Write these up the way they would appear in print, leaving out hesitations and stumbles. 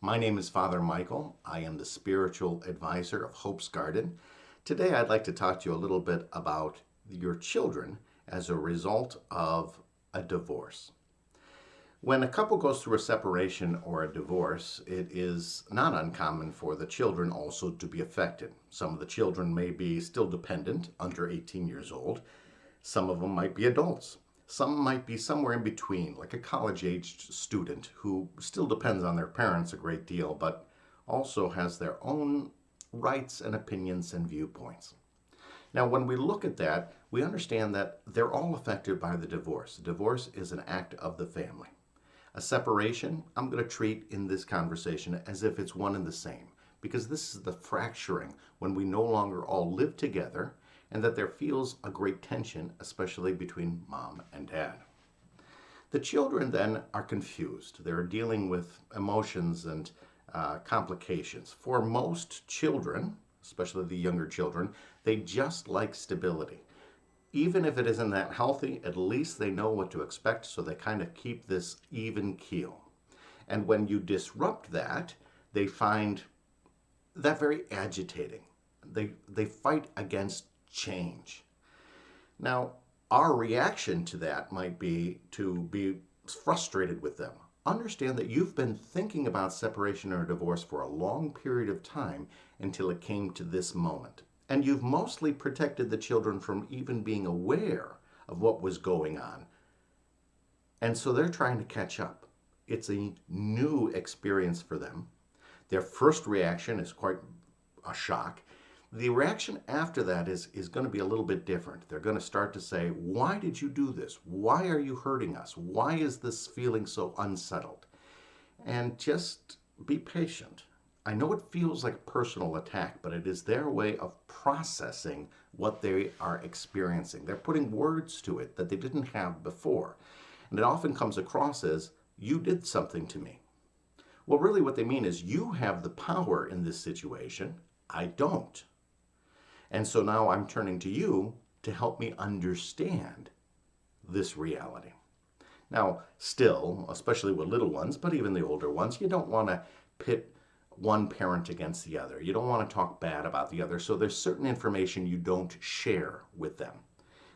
My name is Father Michael. I am the spiritual advisor of Hope's Garden. Today I'd like to talk to you a little bit about your children as a result of a divorce. When a couple goes through a separation or a divorce, it is not uncommon for the children also to be affected. Some of the children may be still dependent, under 18 years old. Some of them might be adults. Some might be somewhere in between, like a college-aged student who still depends on their parents a great deal, but also has their own rights and opinions and viewpoints. Now, when we look at that, we understand that they're all affected by the divorce. Divorce is an act of the family. A separation, I'm going to treat in this conversation as if it's one and the same, because this is the fracturing when we no longer all live together and that there feels a great tension, especially between mom and dad. The children then are confused. They're dealing with emotions and complications. For most children, especially the younger children, they just like stability. Even if it isn't that healthy, at least they know what to expect, so they kind of keep this even keel. And when you disrupt that, they find that very agitating. They fight against change. Now, our reaction to that might be to be frustrated with them. Understand that you've been thinking about separation or divorce for a long period of time until it came to this moment. And you've mostly protected the children from even being aware of what was going on. And so they're trying to catch up. It's a new experience for them. Their first reaction is quite a shock. The reaction after that is going to be a little bit different. They're going to start to say, why did you do this? Why are you hurting us? Why is this feeling so unsettled? And just be patient. I know it feels like a personal attack, but it is their way of processing what they are experiencing. They're putting words to it that they didn't have before. And it often comes across as, you did something to me. Well, really what they mean is, you have the power in this situation. I don't. And so now I'm turning to you to help me understand this reality. Now, still, especially with little ones, but even the older ones, you don't want to pit one parent against the other. You don't want to talk bad about the other. So there's certain information you don't share with them.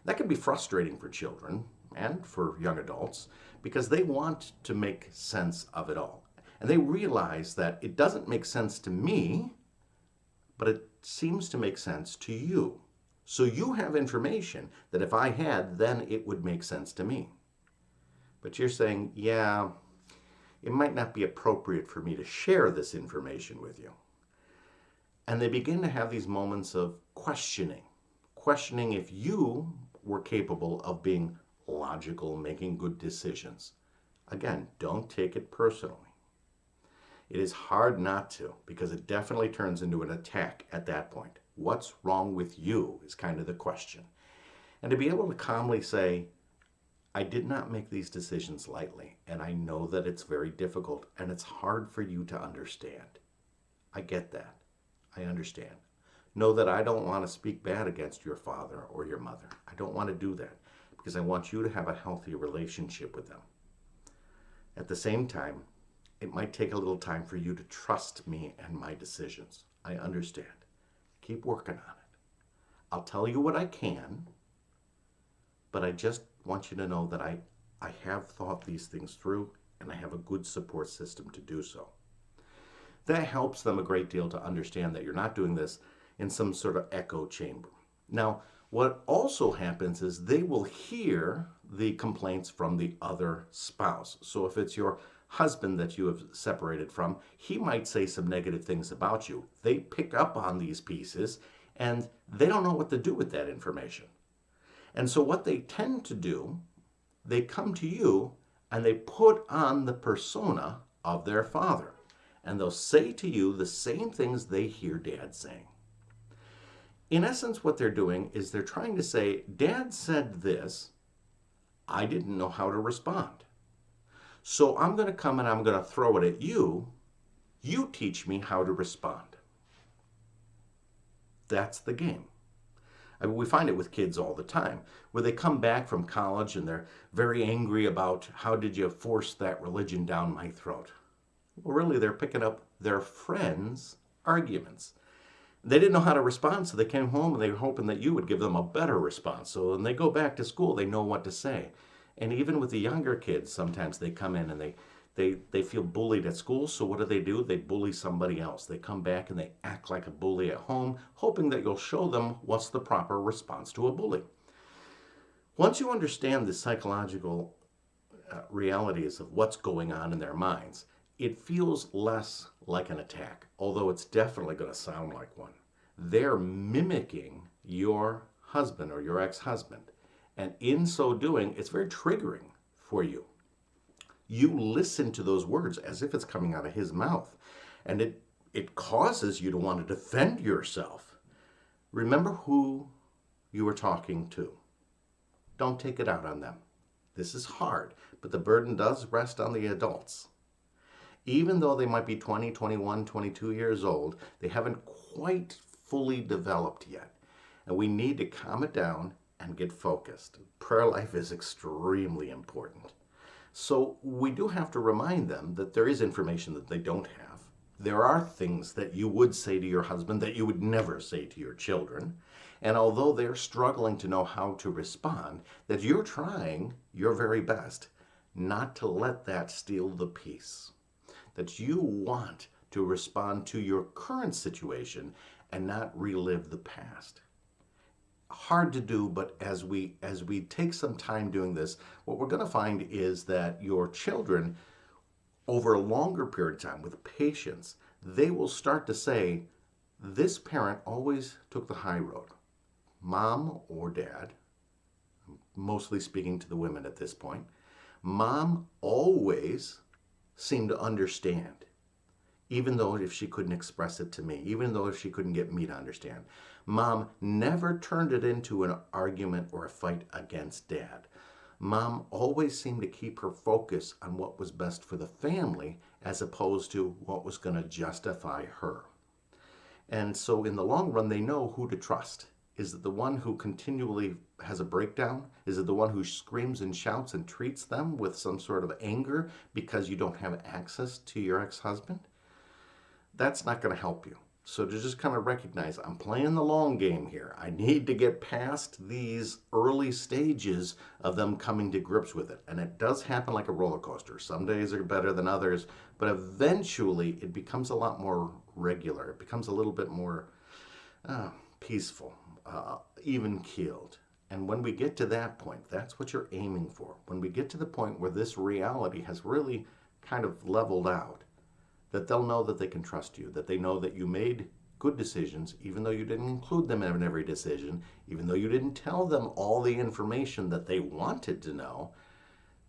That can be frustrating for children and for young adults because they want to make sense of it all. And they realize that it doesn't make sense to me, but it seems to make sense to you. So you have information that if I had, then it would make sense to me. But you're saying, yeah, it might not be appropriate for me to share this information with you. And they begin to have these moments of questioning if you were capable of being logical, making good decisions. Again, don't take it personally. It is hard not to, because it definitely turns into an attack at that point. What's wrong with you is kind of the question. And to be able to calmly say, I did not make these decisions lightly, and I know that it's very difficult, and it's hard for you to understand. I get that. I understand. Know that I don't want to speak bad against your father or your mother. I don't want to do that, because I want you to have a healthy relationship with them. At the same time, it might take a little time for you to trust me and my decisions. I understand. Keep working on it. I'll tell you what I can, but I just want you to know that I have thought these things through and I have a good support system to do so. That helps them a great deal to understand that you're not doing this in some sort of echo chamber. Now, what also happens is they will hear the complaints from the other spouse. So if it's your husband that you have separated from, he might say some negative things about you. They pick up on these pieces and they don't know what to do with that information. And so what they tend to do, they come to you and they put on the persona of their father. And they'll say to you the same things they hear Dad saying. In essence, what they're doing is they're trying to say, Dad said this, I didn't know how to respond. So I'm going to come and I'm going to throw it at you. You teach me how to respond. That's the game. I mean, we find it with kids all the time, where they come back from college and they're very angry about, how did you force that religion down my throat? Well, really, they're picking up their friends' arguments. They didn't know how to respond, so they came home and they were hoping that you would give them a better response. So when they go back to school, they know what to say. And even with the younger kids, sometimes they come in and they feel bullied at school. So what do? They bully somebody else. They come back and they act like a bully at home, hoping that you'll show them what's the proper response to a bully. Once you understand the psychological realities of what's going on in their minds, it feels less like an attack, although it's definitely going to sound like one. They're mimicking your husband or your ex-husband. And in so doing, it's very triggering for you. You listen to those words as if it's coming out of his mouth. And it causes you to want to defend yourself. Remember who you were talking to. Don't take it out on them. This is hard, but the burden does rest on the adults. Even though they might be 20, 21, 22 years old, they haven't quite fully developed yet. And we need to calm it down and get focused. Prayer life is extremely important. So we do have to remind them that there is information that they don't have. There are things that you would say to your husband that you would never say to your children. And although they're struggling to know how to respond, that you're trying your very best not to let that steal the peace. That you want to respond to your current situation and not relive the past. Hard to do, but as we take some time doing this, what we're going to find is that your children, over a longer period of time with patience, they will start to say, this parent always took the high road. Mom or dad, mostly speaking to the women at this point, mom always seemed to understand, even though if she couldn't express it to me, even though if she couldn't get me to understand. Mom never turned it into an argument or a fight against dad. Mom always seemed to keep her focus on what was best for the family as opposed to what was going to justify her. And so in the long run, they know who to trust. Is it the one who continually has a breakdown? Is it the one who screams and shouts and treats them with some sort of anger because you don't have access to your ex-husband? That's not going to help you. So to just kind of recognize, I'm playing the long game here. I need to get past these early stages of them coming to grips with it. And it does happen like a roller coaster. Some days are better than others, but eventually it becomes a lot more regular. It becomes a little bit more peaceful, even-keeled. And when we get to that point, that's what you're aiming for. When we get to the point where this reality has really kind of leveled out, that they'll know that they can trust you, that they know that you made good decisions, even though you didn't include them in every decision, even though you didn't tell them all the information that they wanted to know,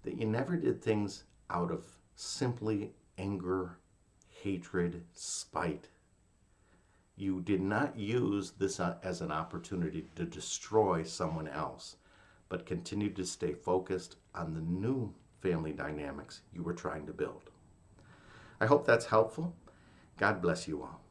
that you never did things out of simply anger, hatred, spite. You did not use this as an opportunity to destroy someone else, but continued to stay focused on the new family dynamics you were trying to build. I hope that's helpful. God bless you all.